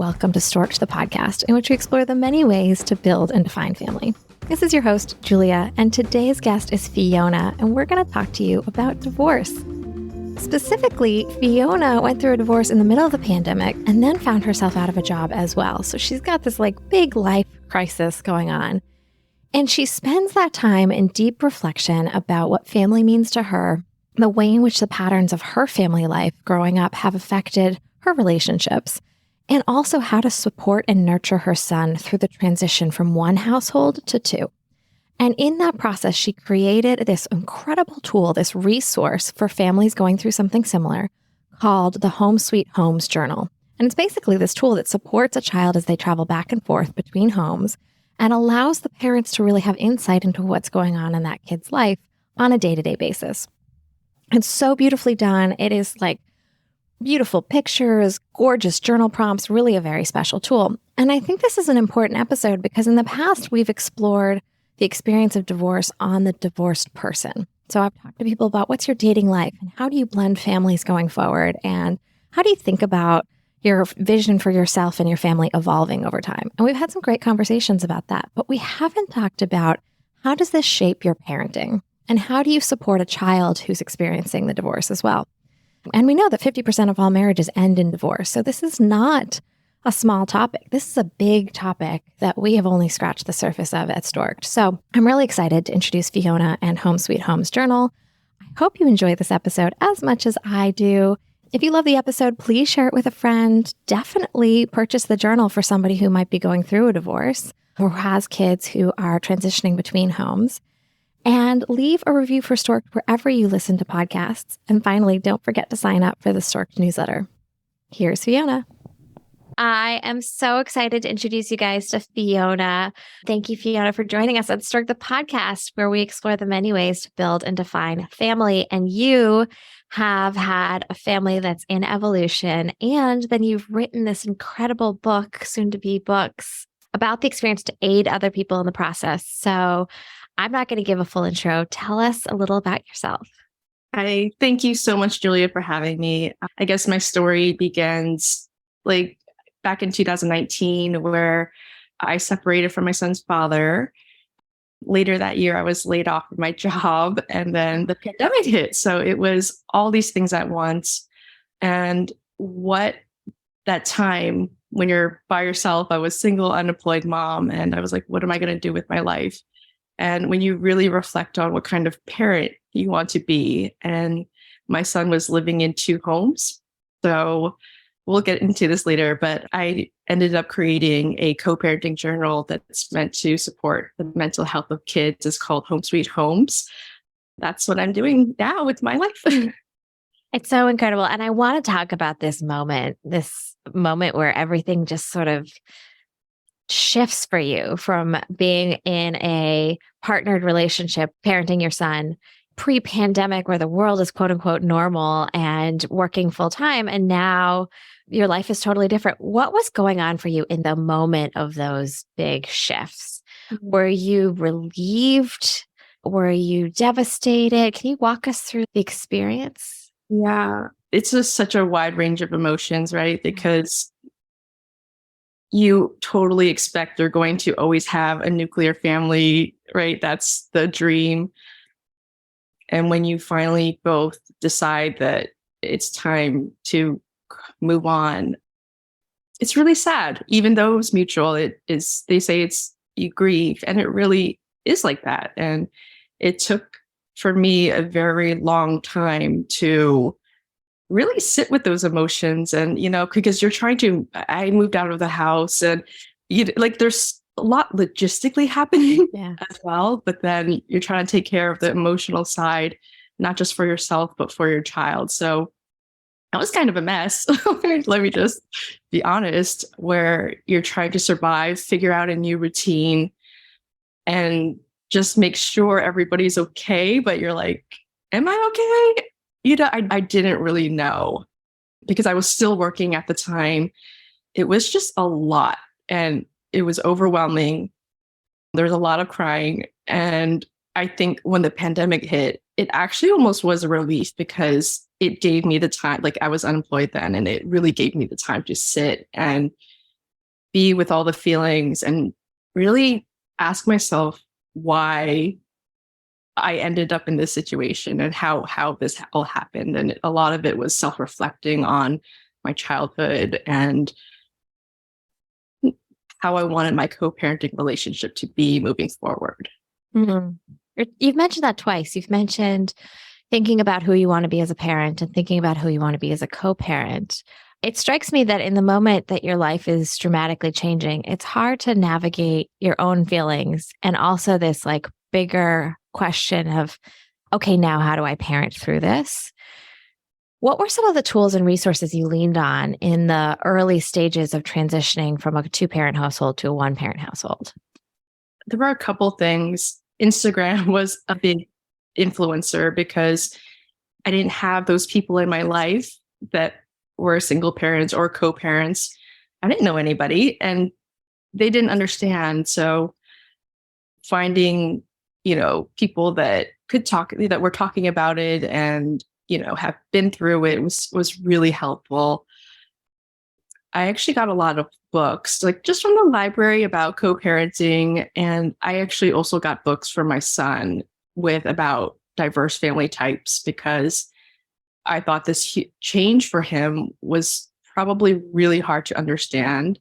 welcome to Stork'd, the podcast, in which we explore the many ways to build and define family. This is your host, Julia, and today's guest is Fiona, and we're going to talk to you about divorce. Specifically, Fiona went through a divorce in the middle of the pandemic and then found herself out of a job as well. So she's got this big life crisis going on. And she spends that time in deep reflection about what family means to her, the way in which the patterns of her family life growing up have affected her relationships, and also how to support and nurture her son through the transition from one household to two. And in that process, she created this incredible tool, this resource for families going through something similar called the Home Sweet Homes Journal. And it's basically this tool that supports a child as they travel back and forth between homes and allows the parents to really have insight into what's going on in that kid's life on a day-to-day basis. It's so beautifully done. It is beautiful pictures, gorgeous journal prompts, really a very special tool. And I think this is an important episode because in the past, we've explored the experience of divorce on the divorced person. So I've talked to people about what's your dating life and how do you blend families going forward? And how do you think about your vision for yourself and your family evolving over time? And we've had some great conversations about that, but we haven't talked about how does this shape your parenting? And how do you support a child who's experiencing the divorce as well? And we know that 50% of all marriages end in divorce. So this is not a small topic. This is a big topic that we have only scratched the surface of at Stork'd. So I'm really excited to introduce Fiona and Home Sweet Homes Journal. I hope you enjoy this episode as much as I do. If you love the episode, please share it with a friend. Definitely purchase the journal for somebody who might be going through a divorce or has kids who are transitioning between homes. And leave a review for Stork'd wherever you listen to podcasts. And finally, don't forget to sign up for the Stork'd newsletter. Here's Fiona. I am so excited to introduce you guys to Fiona. Thank you, Fiona, for joining us on Stork'd, the podcast, where we explore the many ways to build and define family. And you have had a family that's in evolution. And then you've written this incredible book, soon to be books, about the experience to aid other people in the process. So I'm not going to give a full intro. Tell us a little about yourself. Hi, thank you so much, Julia, for having me. I guess my story begins back in 2019, where I separated from my son's father. Later that year, I was laid off from my job, and then the pandemic hit. So it was all these things at once. And what that time when you're by yourself, I was single, unemployed mom, and I was like, what am I going to do with my life? And when you really reflect on what kind of parent you want to be, and my son was living in two homes. So we'll get into this later, but I ended up creating a co-parenting journal that's meant to support the mental health of kids. It's called Home Sweet Homes. That's what I'm doing now with my life. It's so incredible. And I want to talk about this moment where everything just sort of shifts for you from being in a partnered relationship, parenting your son pre-pandemic where the world is quote unquote normal and working full time. And now your life is totally different. What was going on for you in the moment of those big shifts? Mm-hmm. Were you relieved? Were you devastated? Can you walk us through the experience? Yeah, it's just such a wide range of emotions, right? Because you totally expect they're going to always have a nuclear family, right? That's the dream. And when you finally both decide that it's time to move on, it's really sad. Even though it's mutual, they say you grieve, and it really is like that. And it took for me a very long time to really sit with those emotions. And, because I moved out of the house, and there's a lot logistically happening as well, but then you're trying to take care of the emotional side, not just for yourself, but for your child. So that was kind of a mess. Let me just be honest, where you're trying to survive, figure out a new routine, and just make sure everybody's okay. But you're like, am I okay? I didn't really know because I was still working at the time. It was just a lot, and it was overwhelming. There was a lot of crying. And I think when the pandemic hit, it actually almost was a relief because it gave me the time. I was unemployed then, and it really gave me the time to sit and be with all the feelings and really ask myself why I ended up in this situation and how this all happened. And a lot of it was self-reflecting on my childhood and how I wanted my co-parenting relationship to be moving forward. Mhm. You've mentioned that twice. You've mentioned thinking about who you want to be as a parent and thinking about who you want to be as a co-parent. It strikes me that in the moment that your life is dramatically changing, it's hard to navigate your own feelings and also this like bigger question of, okay, now how do I parent through this? What were some of the tools and resources you leaned on in the early stages of transitioning from a two-parent household to a one-parent household? There were a couple things. Instagram was a big influencer because I didn't have those people in my life that were single parents or co-parents. I didn't know anybody and they didn't understand. So finding, people that could talk, that were talking about it and, have been through it was really helpful. I actually got a lot of books, like just from the library about co-parenting. And I actually also got books for my son about diverse family types because I thought this change for him was probably really hard to understand.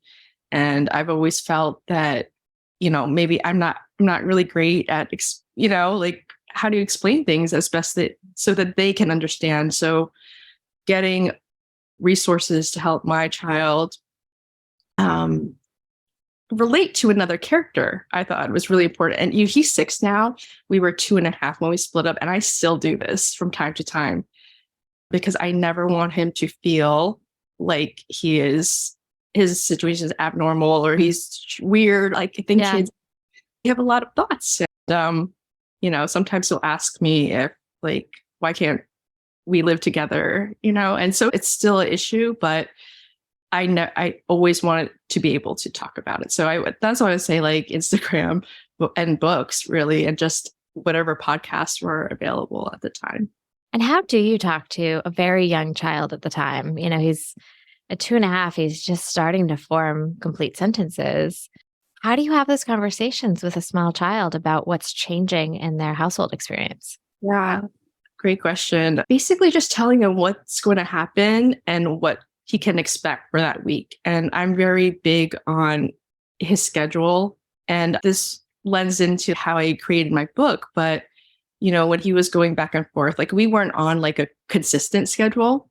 And I've always felt that, maybe I'm not really great at, like how do you explain things as best so that they can understand. So getting resources to help my child relate to another character, I thought was really important. And he's 6 now. We were 2.5 when we split up. And I still do this from time to time because I never want him to feel like his situation is abnormal or he's weird. Like I think kids have a lot of thoughts. And, sometimes he'll ask me if like, why can't we live together? And so it's still an issue, but I always wanted to be able to talk about it. So that's why I would say like Instagram and books really, and just whatever podcasts were available at the time. And how do you talk to a very young child at the time? He's at 2.5, he's just starting to form complete sentences. How do you have those conversations with a small child about what's changing in their household experience? Yeah, great question. Basically just telling him what's going to happen and what he can expect for that week. And I'm very big on his schedule. And this lends into how I created my book. But, when he was going back and forth, like we weren't on like a consistent schedule.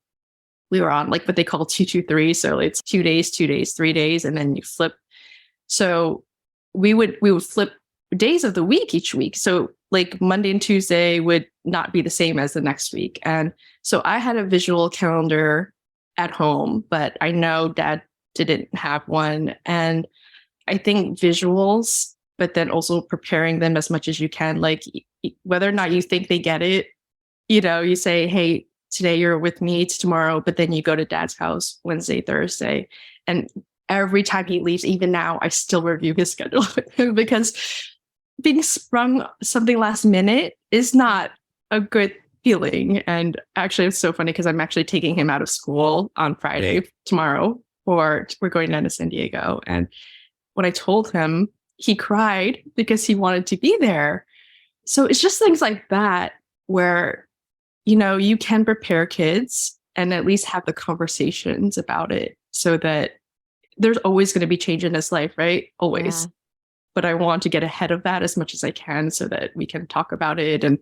We were on like what they call 2-2-3. So it's 2 days, 2 days, 3 days, and then you flip. So we would flip days of the week each week. So like Monday and Tuesday would not be the same as the next week. And so I had a visual calendar at home, but I know Dad didn't have one. And I think visuals, but then also preparing them as much as you can, like whether or not you think they get it, you say, hey, today you're with me, it's tomorrow, but then you go to Dad's house Wednesday, Thursday. And every time he leaves, even now, I still review his schedule with him because being sprung something last minute is not a good feeling. And actually, it's so funny because I'm actually taking him out of school on Friday tomorrow, we're going down to San Diego. And when I told him, he cried because he wanted to be there. So it's just things like that where, you can prepare kids and at least have the conversations about it so that there's always going to be change in his life, right? Always. Yeah. But I want to get ahead of that as much as I can so that we can talk about it and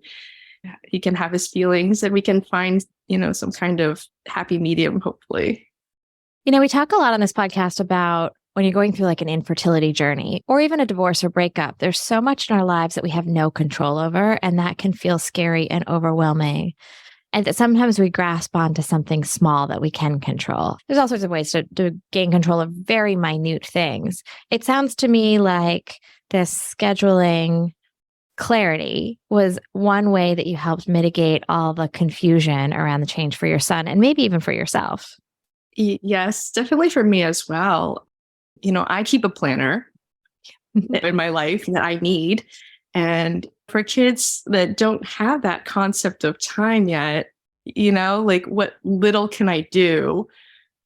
he can have his feelings and we can find, some kind of happy medium, hopefully. We talk a lot on this podcast about when you're going through like an infertility journey or even a divorce or breakup, there's so much in our lives that we have no control over, and that can feel scary and overwhelming. And that sometimes we grasp onto something small that we can control. There's all sorts of ways to gain control of very minute things. It sounds to me like this scheduling clarity was one way that you helped mitigate all the confusion around the change for your son and maybe even for yourself. Yes, definitely for me as well. I keep a planner in my life that I need. And for kids that don't have that concept of time yet, like what little can I do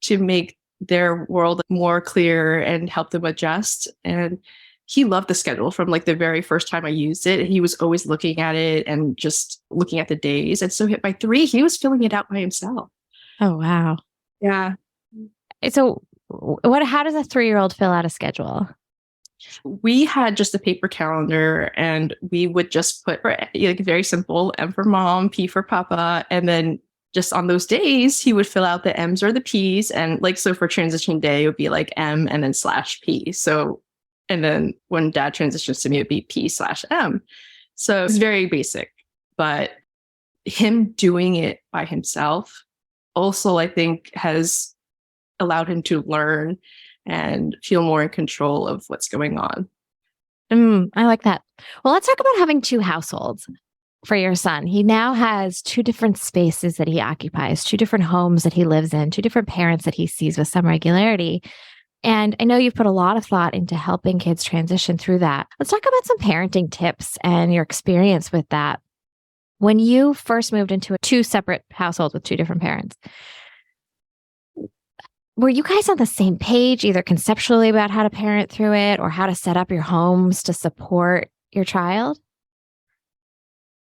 to make their world more clear and help them adjust. And he loved the schedule from like the very first time I used it. He was always looking at it and just looking at the days. And so by 3, he was filling it out by himself. Oh, wow. Yeah. So how does a 3-year-old fill out a schedule? We had just a paper calendar, and we would just put like very simple: M for mom, P for papa. And then just on those days, he would fill out the M's or the P's. And like, so for transition day, it would be like M and then /P. So, and then when dad transitions to me, it would be P/M. So it's very basic, but him doing it by himself also, I think, has allowed him to learn and feel more in control of what's going on. I like that. Well, let's talk about having 2 households for your son. He now has 2 different spaces that he occupies, 2 different homes that he lives in, 2 different parents that he sees with some regularity. And I know you've put a lot of thought into helping kids transition through that. Let's talk about some parenting tips and your experience with that. When you first moved into 2 separate households with 2 different parents, were you guys on the same page, either conceptually about how to parent through it or how to set up your homes to support your child?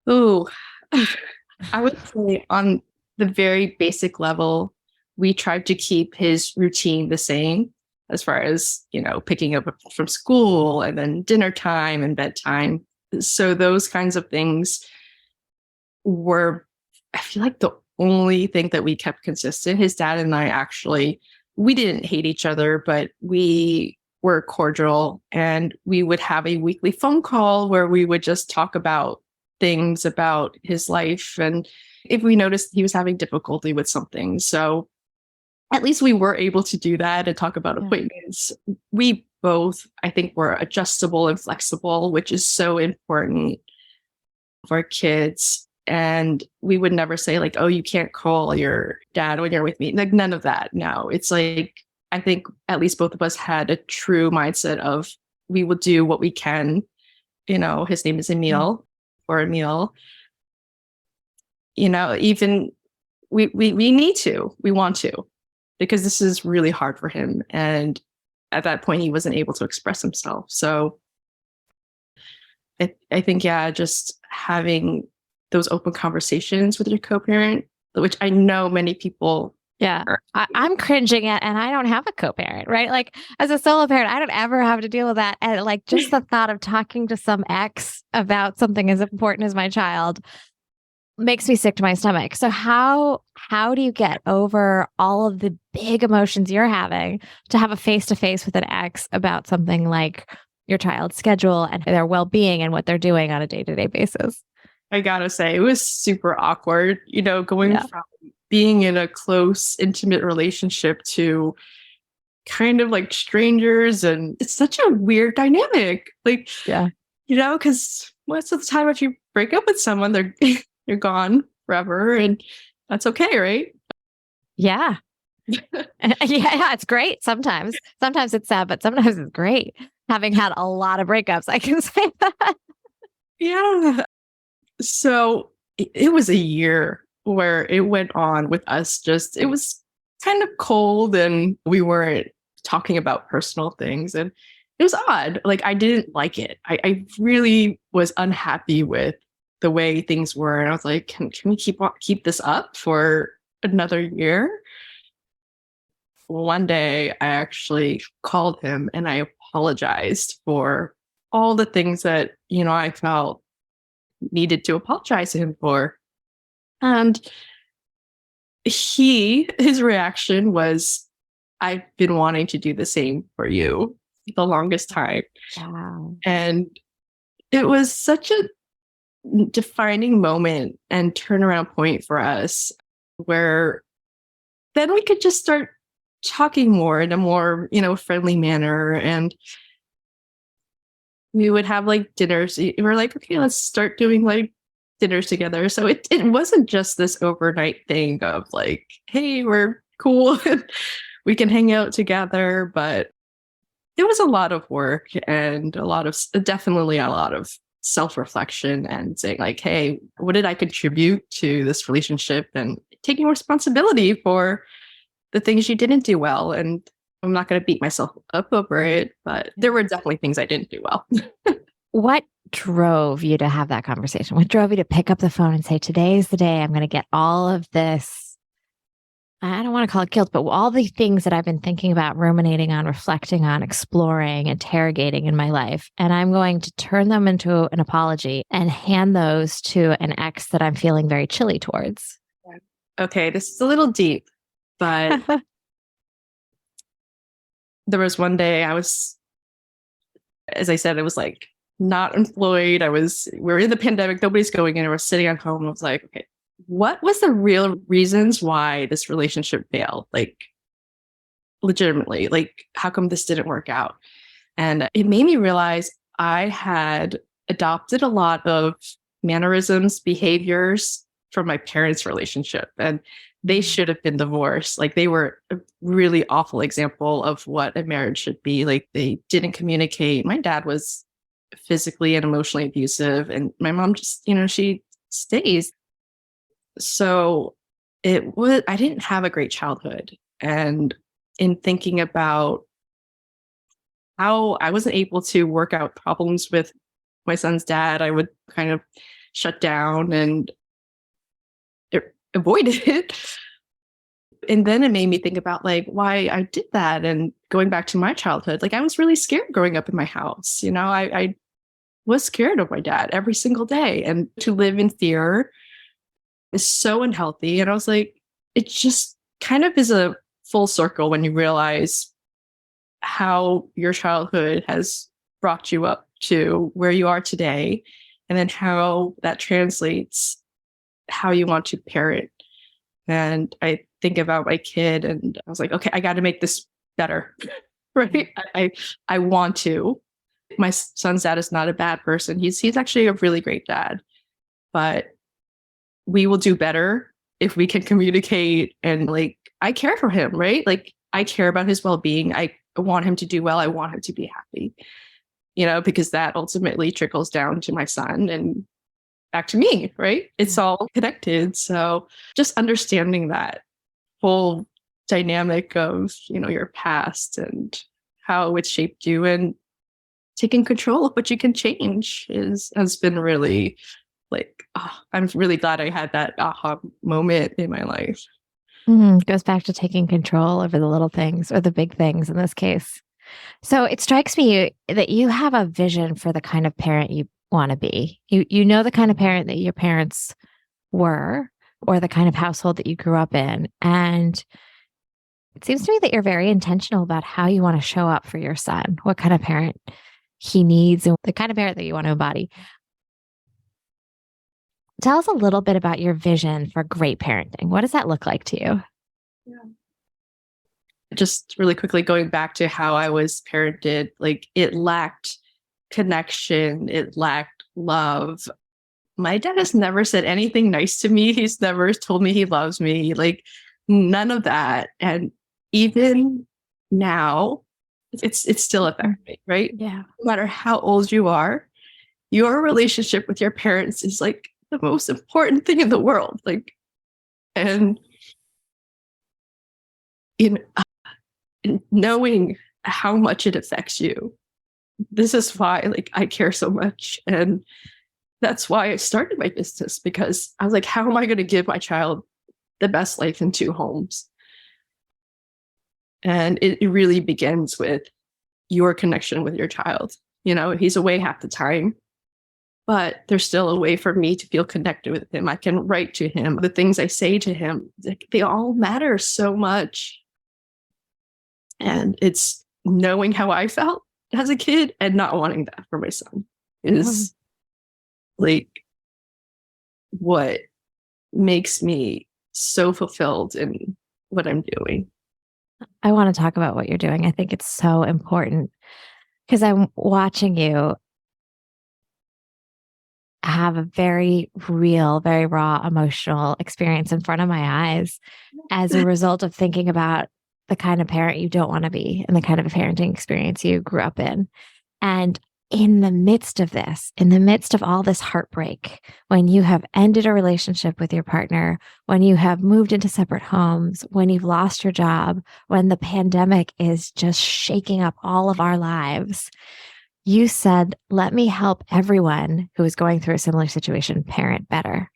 Ooh, I would say on the very basic level, we tried to keep his routine the same as far as, picking up from school and then dinner time and bedtime. So those kinds of things were, I feel like, the only thing that we kept consistent. His dad and I actually, we didn't hate each other, but we were cordial, and we would have a weekly phone call where we would just talk about things about his life. And if we noticed he was having difficulty with something, so at least we were able to do that and talk about appointments. We both, I think, were adjustable and flexible, which is so important for kids. And we would never say like, oh, you can't call your dad when you're with me. Like, none of that. No, it's like, I think at least both of us had a true mindset of we will do what we can. His name is Emil or Emil. Even we need to, we want to, because this is really hard for him. And at that point, he wasn't able to express himself. So I think, just having those open conversations with your co-parent, which I know many people. Yeah, I'm cringing at, and I don't have a co-parent, right? Like, as a solo parent, I don't ever have to deal with that. And like, just the thought of talking to some ex about something as important as my child makes me sick to my stomach. So how do you get over all of the big emotions you're having to have a face-to-face with an ex about something like your child's schedule and their well-being and what they're doing on a day-to-day basis? I gotta say, it was super awkward, going from being in a close, intimate relationship to kind of like strangers. And it's such a weird dynamic. Like, because most of the time, if you break up with someone, you're gone forever, and that's okay, right? Yeah. Yeah, it's great sometimes. Sometimes it's sad, but sometimes it's great. Having had a lot of breakups, I can say that. Yeah. So it was a year where it went on with us. It was kind of cold, and we weren't talking about personal things, and it was odd. Like, I didn't like it. I really was unhappy with the way things were. And I was like, can we keep this up for another year? One day I actually called him and I apologized for all the things that, I felt needed to apologize to him for. And his reaction was, I've been wanting to do the same for you the longest time. Wow. And it was such a defining moment and turnaround point for us, where then we could just start talking more in a more, friendly manner. And we would have like dinners. We're like, okay, let's start doing like dinners together. So it wasn't just this overnight thing of like, hey, we're cool and we can hang out together. But it was a lot of work and definitely a lot of self-reflection and saying like, hey, what did I contribute to this relationship, and taking responsibility for the things you didn't do well. And I'm not going to beat myself up over it, but there were definitely things I didn't do well. What drove you to have that conversation? What drove you to pick up the phone and say, today's the day I'm going to get all of this? I don't want to call it guilt, but all the things that I've been thinking about, ruminating on, reflecting on, exploring, interrogating in my life. And I'm going to turn them into an apology and hand those to an ex that I'm feeling very chilly towards. Okay, this is a little deep, but there was one day I was, as I said, it was like not employed. We were in the pandemic, nobody's going in. I was sitting at home. I was like, okay, what was the real reasons why this relationship failed? Like, legitimately, like, how come this didn't work out? And it made me realize I had adopted a lot of mannerisms, behaviors from my parents' relationship, and they should have been divorced. Like, they were a really awful example of what a marriage should be. Like, they didn't communicate. My dad was physically and emotionally abusive, and my mom just, she stays. So I didn't have a great childhood. And in thinking about how I wasn't able to work out problems with my son's dad, I would kind of shut down and avoid it. And then it made me think about like why I did that. And going back to my childhood, like I was really scared growing up in my house. I was scared of my dad every single day. And to live in fear is so unhealthy. And I was like, it just kind of is a full circle when you realize how your childhood has brought you up to where you are today, and then how that translates how you want to parent. And I think about my kid and I was like, okay, I got to make this better, right? I want to. My son's dad is not a bad person. He's actually a really great dad, but we will do better if we can communicate. And like, I care for him, right? Like, I care about his well-being. I want him to do well. I want him to be happy, because that ultimately trickles down to my son and back to me, right? It's all connected. So just understanding that whole dynamic of, your past and how it shaped you and taking control of what you can change has been really like, I'm really glad I had that aha moment in my life. Goes back to taking control over the little things or the big things in this case. So it strikes me that you have a vision for the kind of parent you want to be. You know the kind of parent that your parents were, or the kind of household that you grew up in. And it seems to me that you're very intentional about how you want to show up for your son, what kind of parent he needs, and the kind of parent that you want to embody. Tell us a little bit about your vision for great parenting. What does that look like to you? Yeah. Just really quickly going back to how I was parented, like it lacked connection, it lacked love. My dad has never said anything nice to me. He's never told me he loves me, like none of that. And even now, it's still affecting me, right? Yeah. No matter how old you are, your relationship with your parents is like the most important thing in the world. Like, and in knowing how much it affects you, this is why like I care so much. And that's why I started my business, because I was like, how am I going to give my child the best life in two homes? And it really begins with your connection with your child. He's away half the time, but there's still a way for me to feel connected with him. I can write to him. The things I say to him, they all matter so much. And it's knowing how I felt as a kid and not wanting that for my son is like what makes me so fulfilled in what I'm doing. I want to talk about what you're doing. I think it's so important because I'm watching you have a very real, very raw emotional experience in front of my eyes as a result of thinking about the kind of parent you don't want to be and the kind of parenting experience you grew up in. And in the midst of this, in the midst of all this heartbreak, when you have ended a relationship with your partner, when you have moved into separate homes, when you've lost your job, when the pandemic is just shaking up all of our lives, you said, let me help everyone who is going through a similar situation parent better.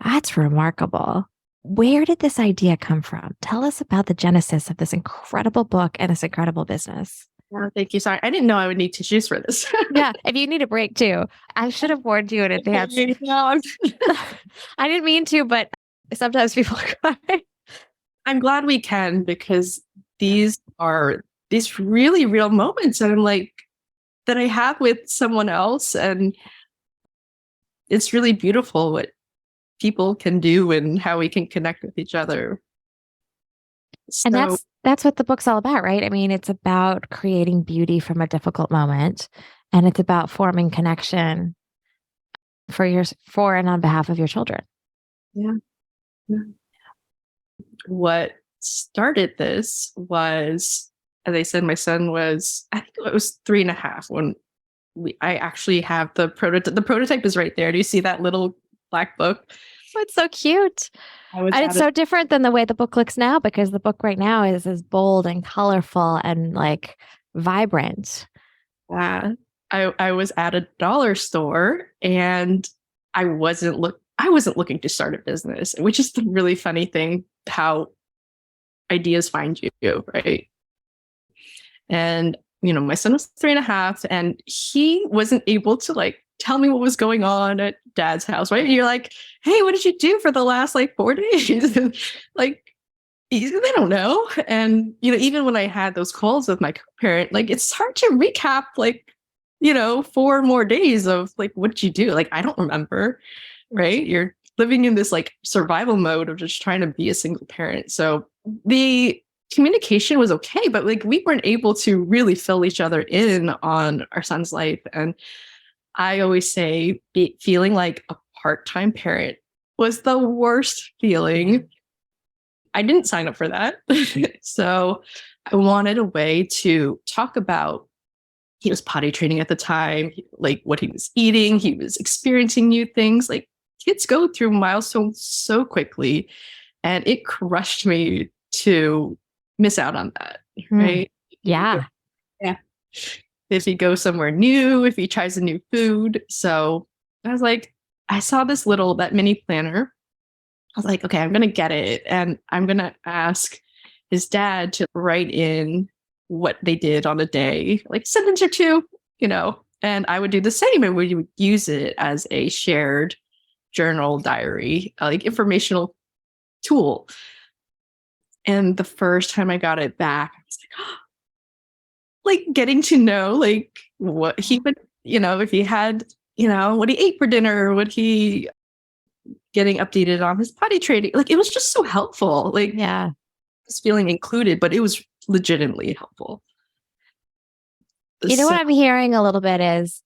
That's remarkable. Where did this idea come from? Tell us about the genesis of this incredible book and this incredible business. Oh, thank you. Sorry, I didn't know I would need tissues for this. Yeah, if you need a break too, I should have warned you in advance. No, I didn't mean to, but sometimes people cry. I'm glad we can, because these are these really real moments that I'm like, that I have with someone else. And it's really beautiful what people can do and how we can connect with each other. And So, that's what the book's all about, right? I mean, it's about creating beauty from a difficult moment, and it's about forming connection for and on behalf of your children. yeah. What started this was, as I said, my son was, I think it was 3.5 when I actually have the prototype. The prototype is right there. Do you see that little black book? Oh, it's so cute. I was And at it's so different than the way the book looks now, because the book right now is bold and colorful and like vibrant. I was at a dollar store, and I wasn't looking to start a business, which is the really funny thing, how ideas find you, right? And my son was 3.5, and he wasn't able to like tell me what was going on at dad's house, right? And you're like, hey, what did you do for the last like 4 days? And like, they don't know. And even when I had those calls with my parent, like, it's hard to recap like 4 more days of like, what did you do? Like, I don't remember, right? You're living in this like survival mode of just trying to be a single parent. So the communication was okay, but like, we weren't able to really fill each other in on our son's life. And I always say feeling like a part-time parent was the worst feeling. I didn't sign up for that. So I wanted a way to talk about, he was potty training at the time, like what he was eating, he was experiencing new things. Like, kids go through milestones so quickly, and it crushed me to miss out on that, right? Yeah. Yeah. If he goes somewhere new, if he tries a new food. So I was like, I saw that mini planner. I was like, okay, I'm going to get it. And I'm going to ask his dad to write in what they did on a day, like a sentence or two, and I would do the same. And we would use it as a shared journal diary, like informational tool. And the first time I got it back, I was like, oh, like getting to know like what he would, if he had, what he ate for dinner, what he getting updated on his potty training. Like, it was just so helpful. Like, Yeah. just feeling included, but it was legitimately helpful. You know what I'm hearing a little bit is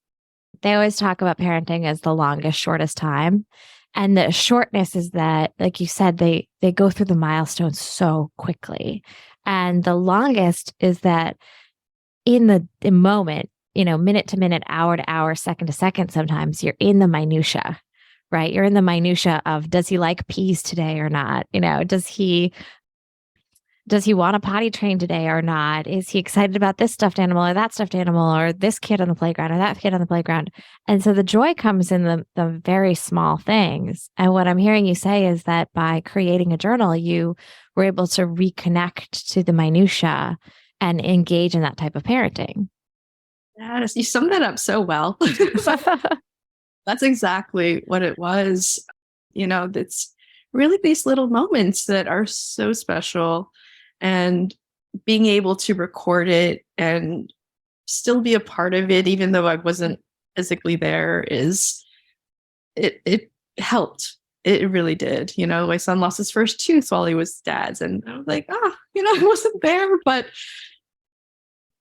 they always talk about parenting as the longest, shortest time. And the shortness is that, like you said, they go through the milestones so quickly. And the longest is that in the moment, minute to minute, hour to hour, second to second, sometimes you're in the minutia, right? You're in the minutia of, does he like peas today or not? Does he want to potty train today or not? Is he excited about this stuffed animal or that stuffed animal, or this kid on the playground or that kid on the playground? And so the joy comes in the very small things. And what I'm hearing you say is that by creating a journal, you were able to reconnect to the minutia and engage in that type of parenting. Yes, you summed that up so well. That's exactly what it was. That's really these little moments that are so special. And being able to record it and still be a part of it, even though I wasn't physically there, it helped. It really did. My son lost his first tooth while he was dad's, and I was like, I wasn't there, but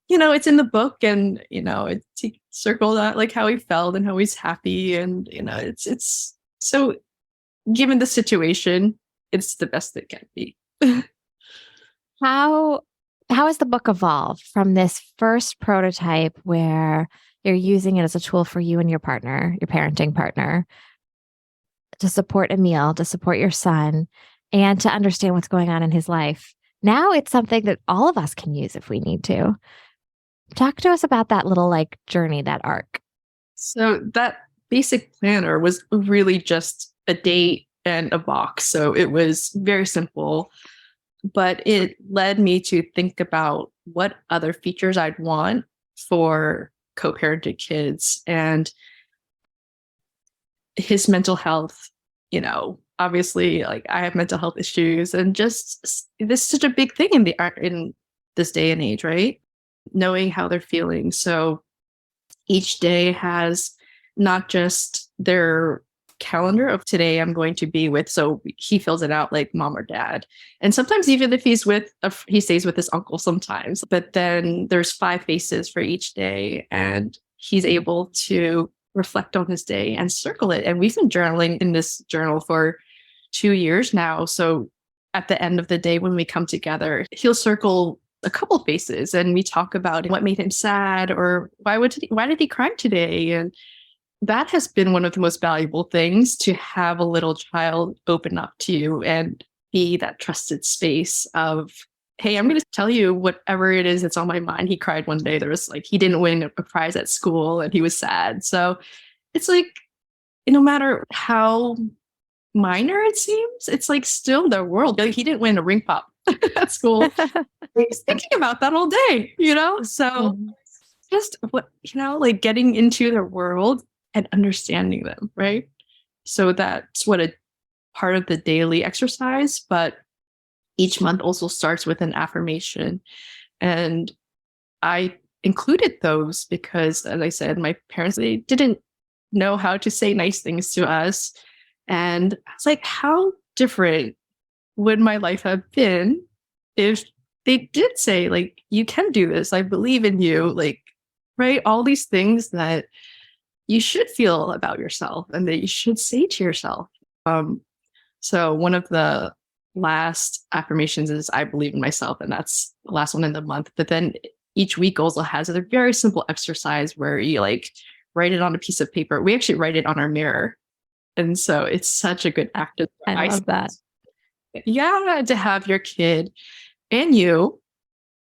it's in the book, and he circled out like how he felt and how he's happy, and it's so, given the situation, it's the best it can be. How has the book evolved from this first prototype where You're using it as a tool for you and your partner, your parenting partner, to support Emil, to support your son, and to understand what's going on in his life. Now it's something that all of us can use if we need to. Talk to us about that little journey, that arc. So that basic planner was really just a date and a box. So it was very simple, but it led me to think about what other features I'd want for co-parented kids and his mental health. Obviously, I have mental health issues, and just this is such a big thing in this day and age, right? Knowing how they're feeling. So each day has not just their calendar of today I'm going to be with. So he fills it out like mom or dad. And sometimes even if he stays with his uncle sometimes, but then there's 5 faces for each day, and he's able to reflect on his day and circle it. And we've been journaling in this journal for 2 years now. So at the end of the day, when we come together, he'll circle a couple faces and we talk about what made him sad, or why did he cry today? And that has been one of the most valuable things, to have a little child open up to you and be that trusted space of, hey, I'm going to tell you whatever it is that's on my mind. He cried one day. There was he didn't win a prize at school and he was sad. So it's no matter how minor it seems, it's still the world. He didn't win a ring pop at school. He's thinking about that all day, So just getting into their world and understanding them, right? So that's what a part of the daily exercise, but each month also starts with an affirmation. And I included those because, as I said, my parents, they didn't know how to say nice things to us. And I was like, how different would my life have been if they did say, you can do this, I believe in you, right? All these things that you should feel about yourself and that you should say to yourself. So one of the last affirmations is, I believe in myself, and that's the last one in the month. But then each week also has a very simple exercise where you write it on a piece of paper. We actually write it on our mirror. And so it's such a good act of I love that. Yeah, to have your kid and you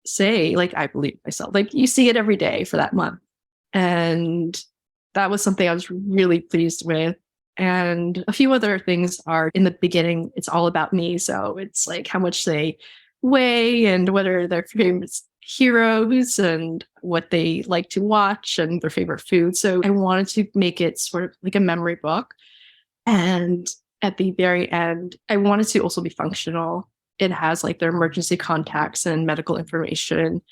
say, I believe in myself. You see it every day for that month. And that was something I was really pleased with. And a few other things are, in the beginning, it's all about me. So it's how much they weigh and what are their favorite heroes and what they like to watch and their favorite food. So I wanted to make it sort of like a memory book. And at the very end, I wanted to also be functional. It has their emergency contacts and medical information.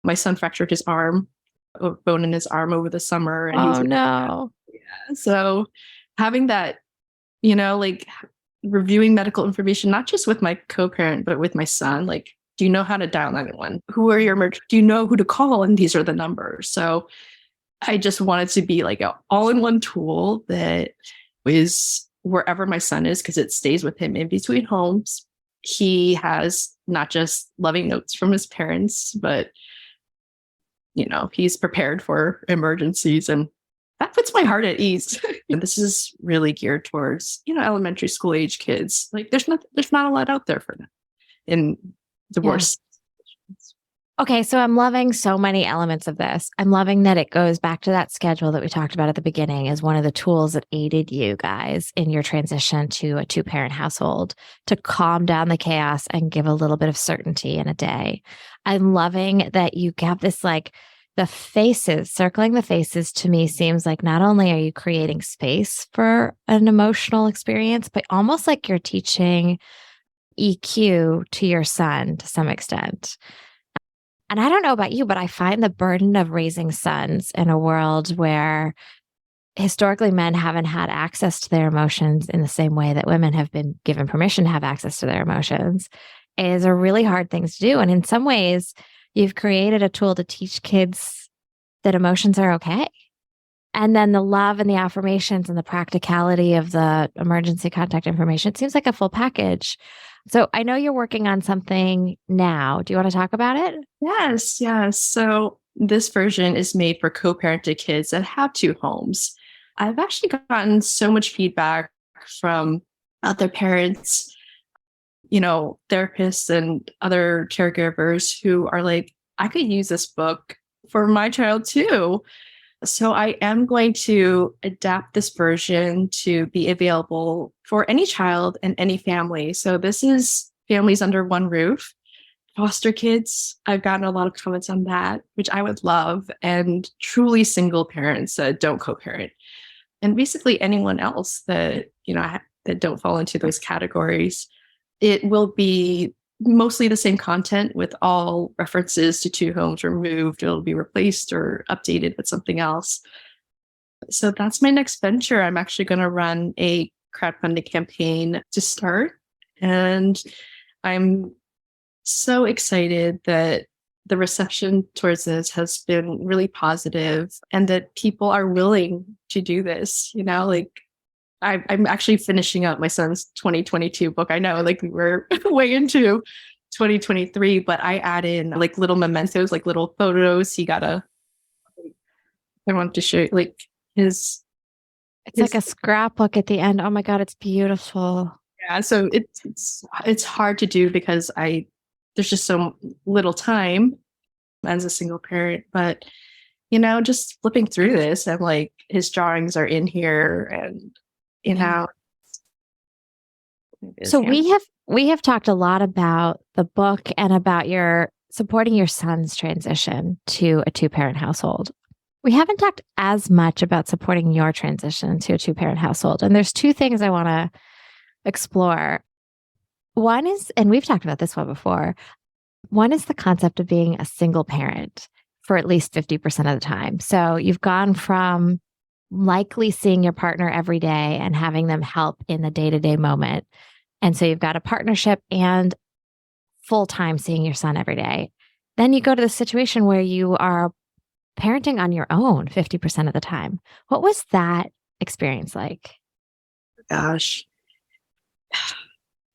My son fractured his arm, a bone in his arm over the summer. And no. Yeah. So having that, reviewing medical information, not just with my co-parent, but with my son, do you know how to dial 911? Who are your do you know who to call? And these are the numbers. So I just wanted to be an all-in-one tool that is wherever my son is, because it stays with him in between homes. He has not just loving notes from his parents, but he's prepared for emergencies, and that puts my heart at ease. And this is really geared towards elementary school age kids. There's not a lot out there for them in divorce. Yeah. Okay, so I'm loving so many elements of this. I'm loving that it goes back to that schedule that we talked about at the beginning as one of the tools that aided you guys in your transition to a 2-parent household to calm down the chaos and give a little bit of certainty in a day. I'm loving that you have this the faces, circling the faces to me seems like not only are you creating space for an emotional experience, but almost like you're teaching EQ to your son to some extent. And I don't know about you, but I find the burden of raising sons in a world where historically men haven't had access to their emotions in the same way that women have been given permission to have access to their emotions is a really hard thing to do. And in some ways, you've created a tool to teach kids that emotions are okay. And then the love and the affirmations and the practicality of the emergency contact information, it seems like a full package. So I know you're working on something now. Do you want to talk about it? Yes. So this version is made for co-parented kids that have two homes. I've actually gotten so much feedback from other parents, therapists and other caregivers who are like, I could use this book for my child too. So I am going to adapt this version to be available for any child and any family. So this is families under one roof. Foster kids, I've gotten a lot of comments on that, which I would love, and truly single parents that don't co-parent, and basically anyone else that, that don't fall into those categories. It will be mostly the same content with all references to two homes removed. It'll be replaced or updated with something else. So that's my next venture. I'm actually going to run a crowdfunding campaign to start. And I'm so excited that the reception towards this has been really positive and that people are willing to do this. I'm actually finishing up my son's 2022 book. I know, we're way into 2023, but I add in little mementos, little photos. I wanted to show you his. It's like a scrapbook at the end. Oh my God, it's beautiful. Yeah, so it's hard to do because there's just so little time as a single parent, but just flipping through this, I'm like, his drawings are in here, and so we have talked a lot about the book and about your supporting your son's transition to a two-parent household. We haven't talked as much about supporting your transition to a two-parent household, and there's two things I want to explore. One is, and we've talked about this one before, one is the concept of being a single parent for at least 50% of the time. So you've gone from likely seeing your partner every day and having them help in the day-to-day moment. And so you've got a partnership and full-time seeing your son every day. Then you go to the situation where you are parenting on your own 50% of the time. What was that experience like? Gosh,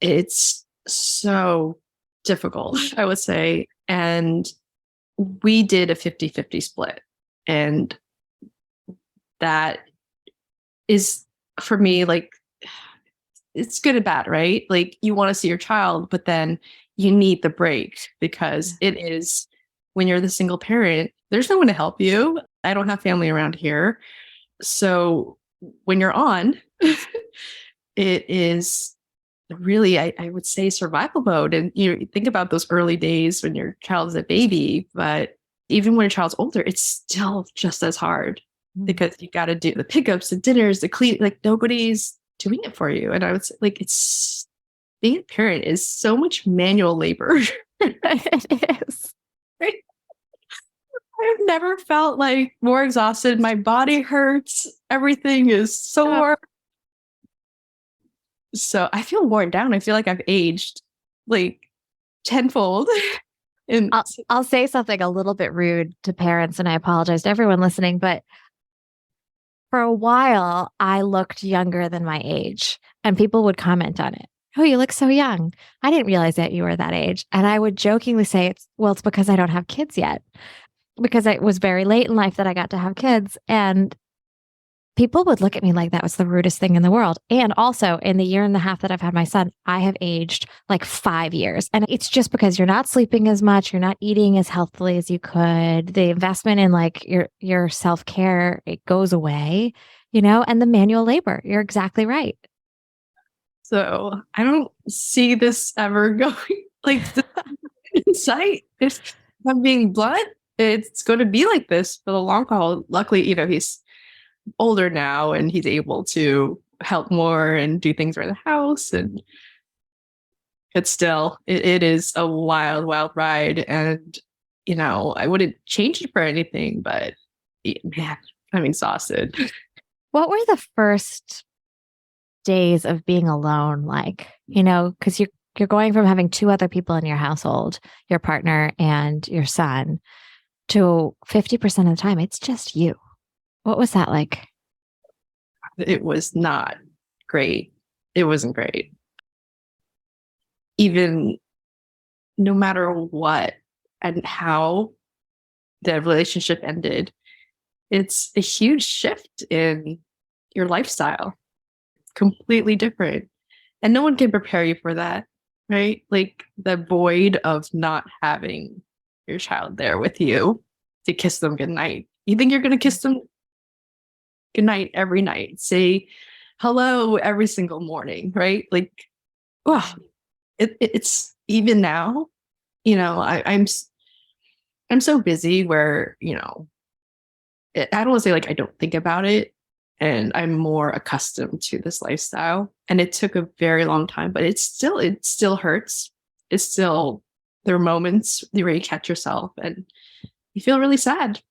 it's so difficult, I would say. And we did a 50-50 split. And that is, for me, it's good and bad, right? You want to see your child, but then you need the break because it is, when you're the single parent, there's no one to help you. I don't have family around here. So when you're on, it is really, I would say, survival mode. And you think about those early days when your child's a baby, but even when your child's older, it's still just as hard because you got to do the pickups, the dinners, the clean, nobody's doing it for you. And I would say, it's, being a parent is so much manual labor. It is. Right? I've never felt more exhausted. My body hurts. Everything is sore. So I feel worn down. I feel like I've aged tenfold. And I'll say something a little bit rude to parents, and I apologize to everyone listening, but for a while I looked younger than my age, and people would comment on it. Oh, you look so young. I didn't realize that you were that age. And I would jokingly say, it's because I don't have kids yet, because it was very late in life that I got to have kids. And people would look at me like that was the rudest thing in the world. And also, in the year and a half that I've had my son, I have aged 5 years. And it's just because you're not sleeping as much, you're not eating as healthily as you could. The investment in your self-care, it goes away, and the manual labor. You're exactly right. So I don't see this ever going in sight. If I'm being blunt, it's going to be like this for the long haul. Luckily, he's older now and he's able to help more and do things around the house. And it's still, it is a wild, wild ride. And, I wouldn't change it for anything, but man, I'm exhausted. What were the first days of being alone like? Because you're going from having two other people in your household, your partner and your son, to 50% of the time, it's just you. What was that like? It was not great. It wasn't great. Even no matter what and how the relationship ended, it's a huge shift in your lifestyle, completely different. And no one can prepare you for that, right? Like the void of not having your child there with you to kiss them goodnight. You think you're going to kiss them goodnight every night, say hello every single morning, right? Like, wow, it's even now, I'm so busy where, I don't want to say like I don't think about it, and I'm more accustomed to this lifestyle. And it took a very long time, but it still hurts. It's still, there are moments where you catch yourself and you feel really sad.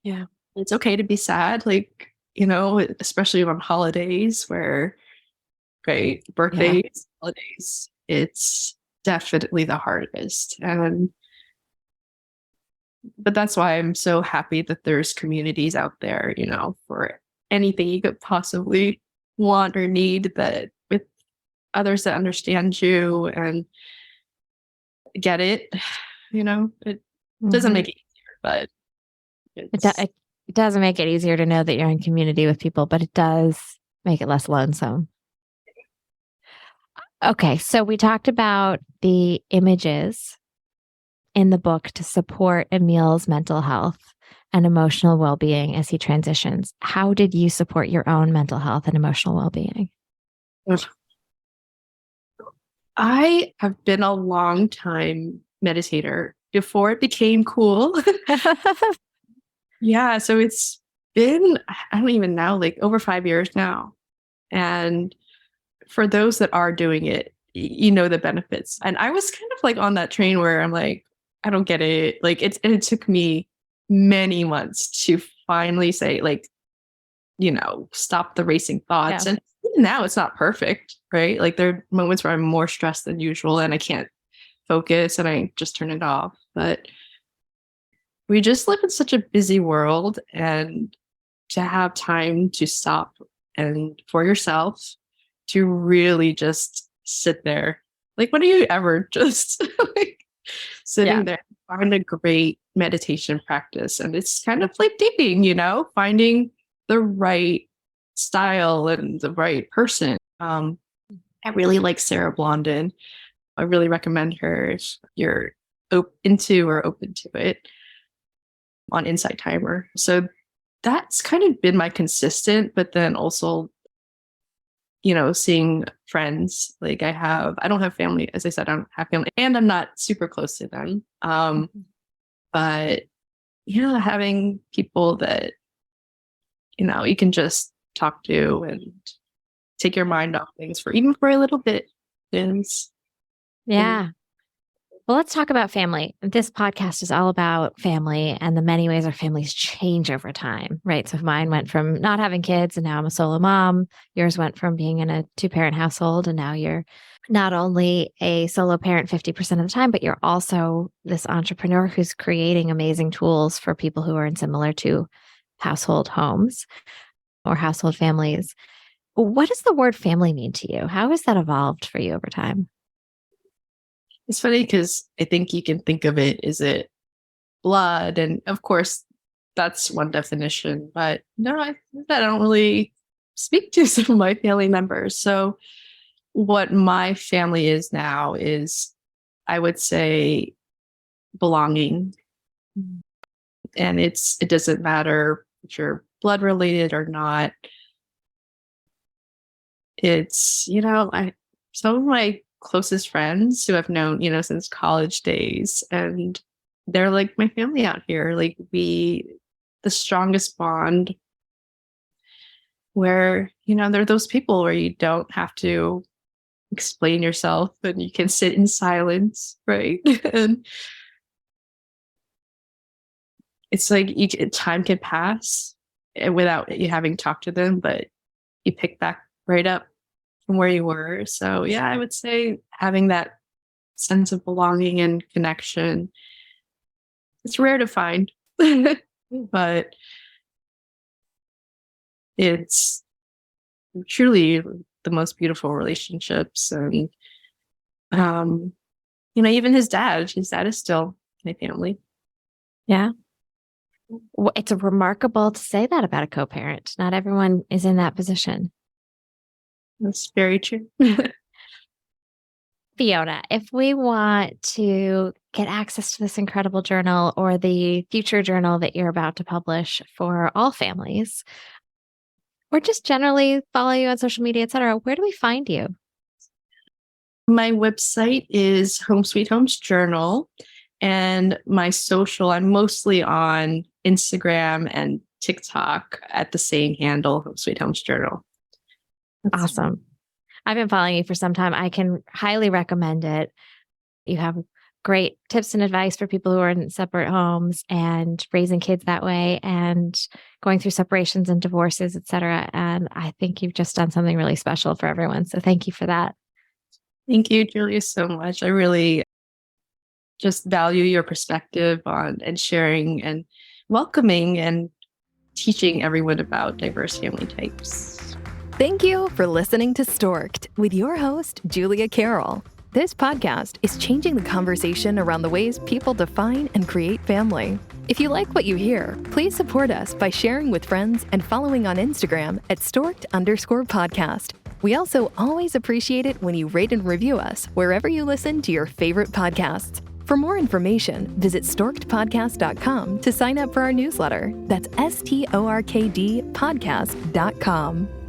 Yeah. It's okay to be sad, like, especially on holidays where, right, birthdays, holidays, it's definitely the hardest. But that's why I'm so happy that there's communities out there, for anything you could possibly want or need, that with others that understand you and get it, it doesn't make it easier, but it doesn't make it easier to know that you're in community with people, but it does make it less lonesome. Okay, so we talked about the images in the book to support Emil's mental health and emotional well-being as he transitions. How did you support your own mental health and emotional well-being? I have been a long time meditator before it became cool. Yeah, so it's been, I don't even know, like over 5 years now. And for those that are doing it, the benefits. And I was kind of like on that train where I'm like, I don't get it. Like and it took me many months to finally say, like, stop the racing thoughts. Yeah. And even now it's not perfect, right? Like there are moments where I'm more stressed than usual and I can't focus and I just turn it off. But we just live in such a busy world, and to have time to stop and for yourself to really just sit there. Like, when are you ever just like sitting there? Find a great meditation practice. And it's kind of like dating, finding the right style and the right person. I really like Sarah Blondin. I really recommend her if you're open to it, on Insight Timer. So that's kind of been my consistent, but then also, seeing friends. Like I don't have family. As I said, I don't have family and I'm not super close to them. But yeah, having people that, you can just talk to and take your mind off things for a little bit is. Yeah. Well, let's talk about family. This podcast is all about family and the many ways our families change over time, right? So mine went from not having kids and now I'm a solo mom. Yours went from being in a 2-parent household and now you're not only a solo parent 50% of the time, but you're also this entrepreneur who's creating amazing tools for people who are in similar to household homes or household families. What does the word family mean to you? How has that evolved for you over time? It's funny because I think you can think of it, is it blood? And of course, that's one definition. But no, I don't really speak to some of my family members. So what my family is now is, I would say, belonging. And it doesn't matter if you're blood related or not. It's, some of my closest friends who I've known, since college days, and they're like my family out here. Like the strongest bond where, they're those people where you don't have to explain yourself and you can sit in silence, right? And it's like time can pass without you having talked to them, but you pick back right up from where you were. So yeah, I would say having that sense of belonging and connection, it's rare to find, but it's truly the most beautiful relationships. And even his dad is still my family. Yeah. It's remarkable to say that about a co-parent. Not everyone is in that position. That's very true. Fiona, if we want to get access to this incredible journal or the future journal that you're about to publish for all families, or just generally follow you on social media, etc., where do we find you? My website is Home Sweet Homes Journal, and my social, I'm mostly on Instagram and TikTok at the same handle, Home Sweet Homes Journal. Awesome. I've been following you for some time. I can highly recommend it. You have great tips and advice for people who are in separate homes and raising kids that way and going through separations and divorces, etc. And I think you've just done something really special for everyone. So thank you for that. Thank you, Julia, so much. I really just value your perspective on and sharing and welcoming and teaching everyone about diverse family types. Thank you for listening to Stork'd with your host, Julia Carroll. This podcast is changing the conversation around the ways people define and create family. If you like what you hear, please support us by sharing with friends and following on Instagram at Stork'd_podcast. We also always appreciate it when you rate and review us wherever you listen to your favorite podcasts. For more information, visit storkedpodcast.com to sign up for our newsletter. That's STORKD podcast.com.